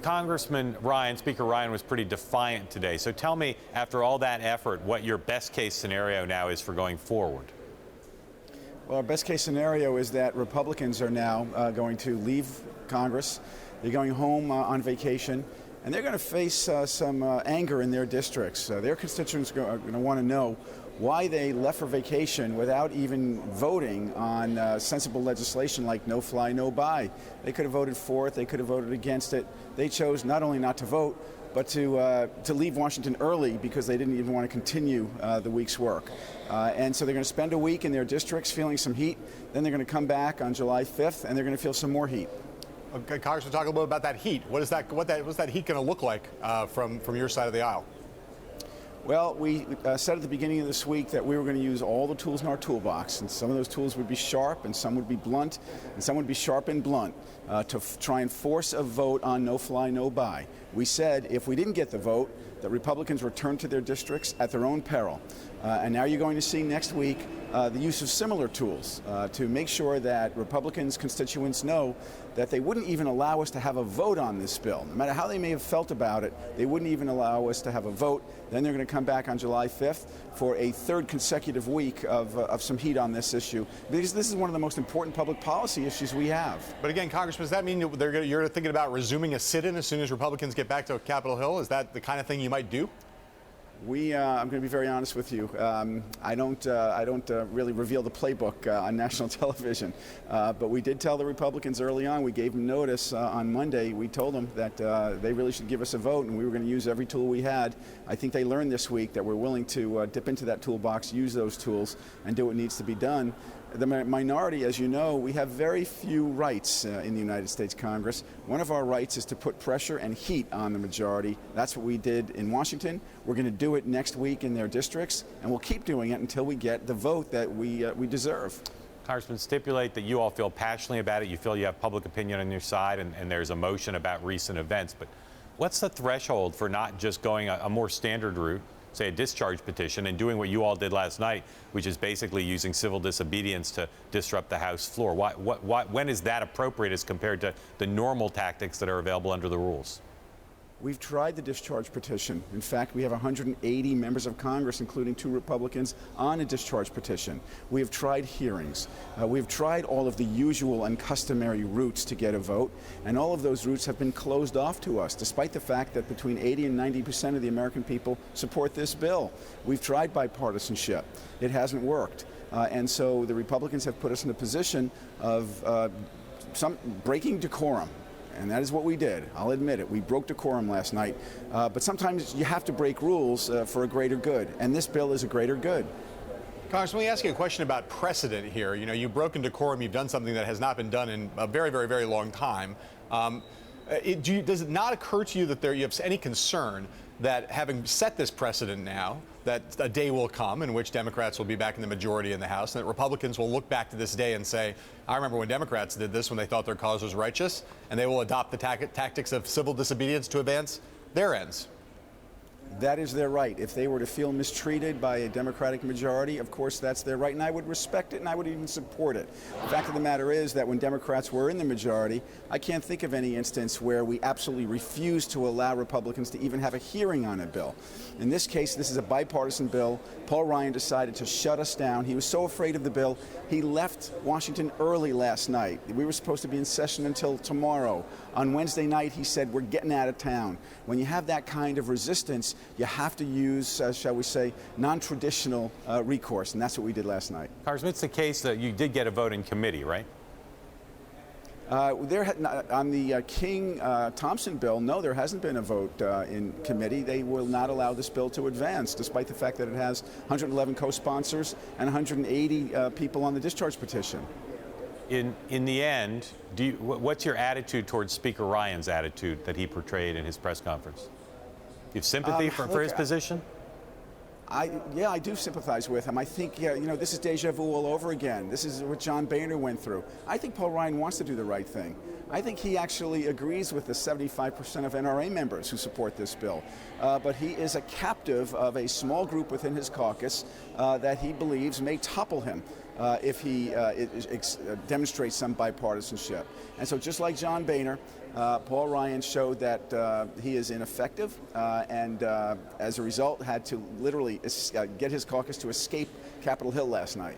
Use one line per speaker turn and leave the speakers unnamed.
Congressman Ryan, Speaker Ryan was pretty defiant today. So tell me, after all that effort, what your best case scenario now is for going forward.
Well, our best case scenario is that Republicans are now going to leave Congress. They're going home on vacation, and they're going to face some anger in their districts. Their constituents are going to want to know why they left for vacation without even voting on sensible legislation like no fly, no buy. They could have voted for it. They could have voted against it. They chose not only not to vote, but to leave Washington early because they didn't even want to continue the week's work. And so they're going to spend a week in their districts feeling some heat. Then they're going to come back on July 5th, and they're going to feel some more heat.
Okay, Congressman, talk a little bit about that heat. What's that heat going to look like from your side of the aisle?
Well, we said at the beginning of this week that we were going to use all the tools in our toolbox, and some of those tools would be sharp, and some would be blunt, and some would be sharp and blunt to try and force a vote on no fly, no buy. We said if we didn't get the vote, that Republicans return to their districts at their own peril. And now you're going to see next week the use of similar tools to make sure that Republicans' constituents know that they wouldn't even allow us to have a vote on this bill. No matter how they may have felt about it, they wouldn't even allow us to have a vote. Then they're going to come back on July 5th for a third consecutive week of some heat on this issue, because this is one of the most important public policy issues we have.
But again, Congressman, does that mean you're thinking about resuming a sit-in as soon as Republicans get back to Capitol Hill? Is that the kind of thing you might do?
I'm going to be very honest with you. I don't really reveal the playbook on national television, but we did tell the Republicans early on. We gave them notice on Monday. We told them that they really should give us a vote, and we were going to use every tool we had. I think they learned this week that we're willing to dip into that toolbox, use those tools, and do what needs to be done. The minority, as you know, we have very few rights in the United States Congress. One of our rights is to put pressure and heat on the majority. That's what we did in Washington. We're going to do it next week in their districts, and we'll keep doing it until we get the vote that we deserve.
Congressman, stipulate that you all feel passionately about it. You feel you have public opinion on your side, and there's emotion about recent events. But what's the threshold for not just going a more standard route, say a discharge petition, and doing what you all did last night, which is basically using civil disobedience to disrupt the House floor? When is that appropriate as compared to the normal tactics that are available under the rules?
We've tried the discharge petition. In fact, we have 180 members of Congress, including 2 Republicans, on a discharge petition. We have tried hearings. We've tried all of the usual and customary routes to get a vote, and all of those routes have been closed off to us, despite the fact that between 80 and 90% of the American people support this bill. We've tried bipartisanship. It hasn't worked. And so the Republicans have put us in a position of some breaking decorum. And that is what we did. I'll admit it. We broke decorum last night. But sometimes you have to break rules for a greater good. And this bill is a greater good.
Congressman, let me ask you a question about precedent here. You know, you've broken decorum. You've done something that has not been done in a very, very, very long time. Does it not occur to you that you have any concern that having set this precedent now, that a day will come in which Democrats will be back in the majority in the House, and that Republicans will look back to this day and say, I remember when Democrats did this when they thought their cause was righteous, and they will adopt the tactics of civil disobedience to advance their ends?
That is their right. If they were to feel mistreated by a Democratic majority, of course, that's their right, and I would respect it, and I would even support it. The fact of the matter is that when Democrats were in the majority, I can't think of any instance where we absolutely refused to allow Republicans to even have a hearing on a bill. In this case, this is a bipartisan bill. Paul Ryan decided to shut us down. He was so afraid of the bill, he left Washington early last night. We were supposed to be in session until tomorrow. On Wednesday night, he said, we're getting out of town. When you have that kind of resistance, you have to use, shall we say, non-traditional recourse, and that's what we did last night.
Congressman, it's the case that you did get a vote in committee, right?
On the King-Thompson bill, no, there hasn't been a vote in committee. They will not allow this bill to advance, despite the fact that it has 111 co-sponsors and 180 people on the discharge petition.
In the end, what's your attitude towards Speaker Ryan's attitude that he portrayed in his press conference? Do you have sympathy for his position?
Yeah, I do sympathize with him. I think, this is deja vu all over again. This is what John Boehner went through. I think Paul Ryan wants to do the right thing. I think he actually agrees with the 75% of NRA members who support this bill. But he is a captive of a small group within his caucus that he believes may topple him. if he demonstrates some bipartisanship. And so just like John Boehner, Paul Ryan showed that he is ineffective and as a result had to literally get his caucus to escape Capitol Hill last night.